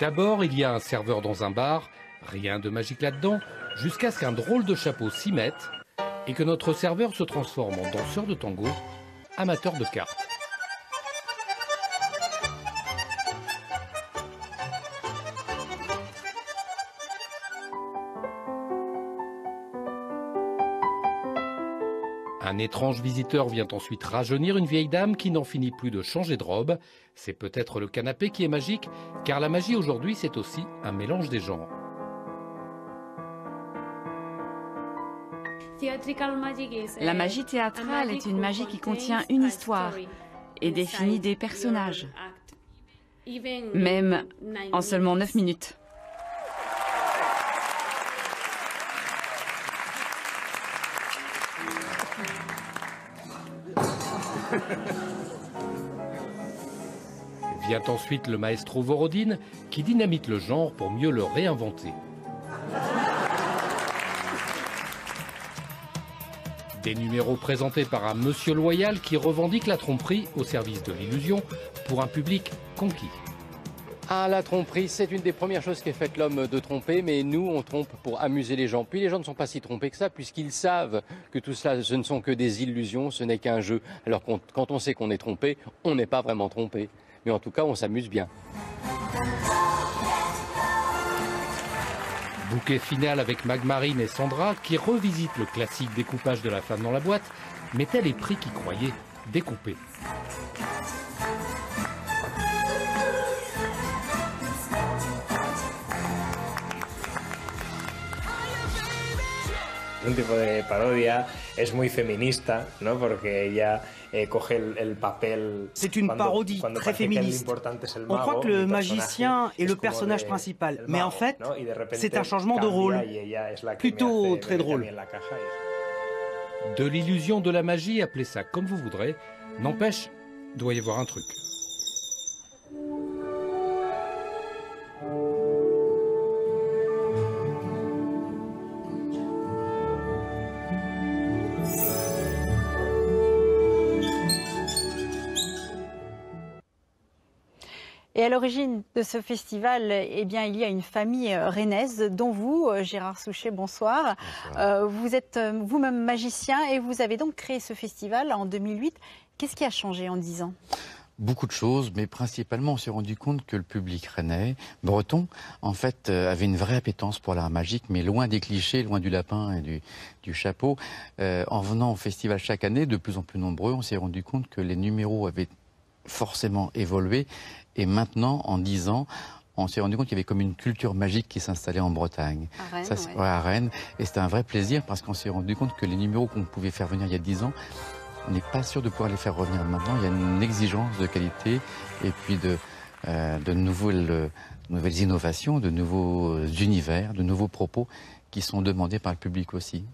D'abord, il y a un serveur dans un bar, rien de magique là-dedans, jusqu'à ce qu'un drôle de chapeau s'y mette et que notre serveur se transforme en danseur de tango, amateur de cartes. Un étrange visiteur vient ensuite rajeunir une vieille dame qui n'en finit plus de changer de robe. C'est peut-être le canapé qui est magique, car la magie aujourd'hui c'est aussi un mélange des genres. La magie théâtrale est une magie qui contient une histoire et définit des personnages, même en seulement 9 minutes. Vient ensuite le maestro Vorodine qui dynamite le genre pour mieux le réinventer. Des numéros présentés par un monsieur loyal qui revendique la tromperie au service de l'illusion pour un public conquis. Ah, la tromperie, c'est une des premières choses qu'est faite l'homme de tromper, mais nous, on trompe pour amuser les gens. Puis les gens ne sont pas si trompés que ça, puisqu'ils savent que tout cela, ce ne sont que des illusions, ce n'est qu'un jeu. Alors quand on sait qu'on est trompé, on n'est pas vraiment trompé. Mais en tout cas, on s'amuse bien. Bouquet final avec Magmarine et Sandra qui revisitent le classique découpage de la femme dans la boîte, mettaient les prix qui croyaient découpés. Un tipo de parodia es muy feminista, ¿no? Porque ella coge el papel. C'est une parodie très féministe. On croit que le magicien est le personnage principal, mais en fait, c'est un changement de rôle, plutôt très drôle. De l'illusion de la magie, appelez ça comme vous voudrez, n'empêche, doit y avoir un truc. Et à l'origine de ce festival, eh bien, il y a une famille rennaise, dont vous, Gérard Souchet, bonsoir. Vous êtes vous-même magicien et vous avez donc créé ce festival en 2008. Qu'est-ce qui a changé en 10 ans ? Beaucoup de choses, mais principalement on s'est rendu compte que le public rennais, breton, en fait, avait une vraie appétence pour l'art magique, mais loin des clichés, loin du lapin et du chapeau. En venant au festival chaque année, de plus en plus nombreux, on s'est rendu compte que les numéros avaient forcément évolué. Et maintenant, en 10 ans, on s'est rendu compte qu'il y avait comme une culture magique qui s'installait en Bretagne. À Rennes, ça, ouais, à Rennes. Et c'était un vrai plaisir parce qu'on s'est rendu compte que les numéros qu'on pouvait faire venir il y a 10 ans, on n'est pas sûr de pouvoir les faire revenir maintenant. Il y a une exigence de qualité et puis de nouvelles innovations, de nouveaux univers, de nouveaux propos qui sont demandés par le public aussi.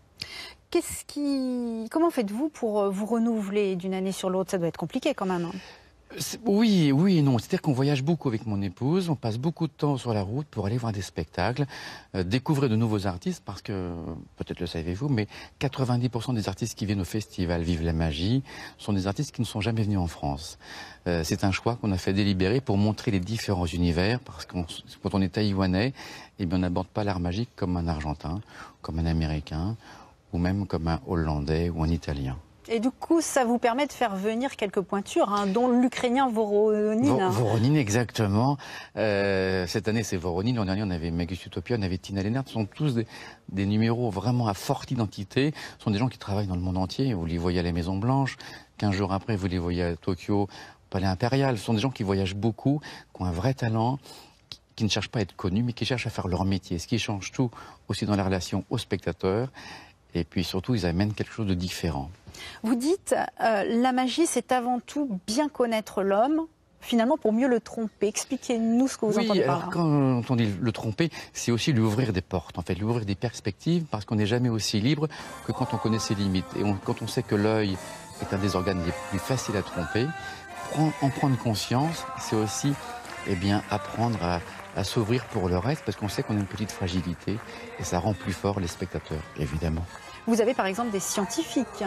Comment faites-vous pour vous renouveler d'une année sur l'autre ? Ça doit être compliqué quand même. Oui et non. C'est-à-dire qu'on voyage beaucoup avec mon épouse, on passe beaucoup de temps sur la route pour aller voir des spectacles, découvrir de nouveaux artistes, parce que, peut-être le savez-vous, mais 90% des artistes qui viennent au festival Vive la Magie sont des artistes qui ne sont jamais venus en France. C'est un choix qu'on a fait délibéré pour montrer les différents univers, parce que quand on est taïwanais, eh bien, on n'aborde pas l'art magique comme un Argentin, comme un Américain, ou même comme un Hollandais ou un Italien. Et du coup, ça vous permet de faire venir quelques pointures, dont l'Ukrainien Voronine. Voronine, exactement. Cette année, c'est Voronine. L'an dernier, on avait Magus Utopia, on avait Tina Lennart. Ce sont tous des numéros vraiment à forte identité. Ce sont des gens qui travaillent dans le monde entier. Vous les voyez à la Maison Blanche. 15 jours après, vous les voyez à Tokyo, au Palais Impérial. Ce sont des gens qui voyagent beaucoup, qui ont un vrai talent, qui ne cherchent pas à être connus, mais qui cherchent à faire leur métier. Ce qui change tout aussi dans la relation aux spectateurs. Et puis surtout, ils amènent quelque chose de différent. Vous dites, la magie, c'est avant tout bien connaître l'homme, finalement pour mieux le tromper. Expliquez-nous ce que vous entendez par là. Quand on dit le tromper, c'est aussi lui ouvrir des portes, en fait, lui ouvrir des perspectives, parce qu'on n'est jamais aussi libre que quand on connaît ses limites. Et quand on sait que l'œil est un des organes les plus faciles à tromper, en prendre conscience, c'est aussi eh bien, apprendre à s'ouvrir pour le reste, parce qu'on sait qu'on a une petite fragilité, et ça rend plus fort les spectateurs, évidemment. Vous avez par exemple des scientifiques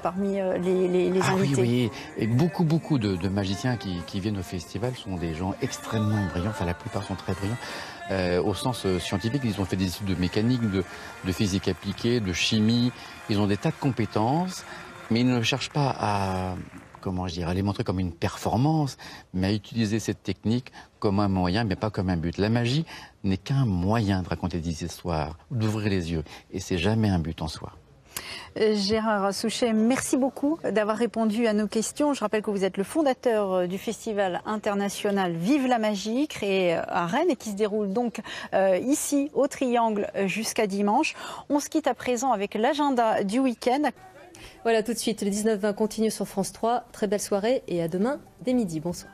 parmi les invités. Oui, et beaucoup de magiciens qui viennent au festival sont des gens extrêmement brillants, enfin la plupart sont très brillants, au sens scientifique. Ils ont fait des études de mécanique, de physique appliquée, de chimie, ils ont des tas de compétences, mais ils ne cherchent pas à les montrer comme une performance, mais à utiliser cette technique comme un moyen, mais pas comme un but. La magie n'est qu'un moyen de raconter des histoires, d'ouvrir les yeux, et c'est jamais un but en soi. Gérard Souchet, merci beaucoup d'avoir répondu à nos questions. Je rappelle que vous êtes le fondateur du festival international Vive la magie, créé à Rennes et qui se déroule donc ici au Triangle jusqu'à dimanche. On se quitte à présent avec l'agenda du week-end. Voilà, tout de suite, le 19-20 continue sur France 3. Très belle soirée et à demain dès midi. Bonsoir.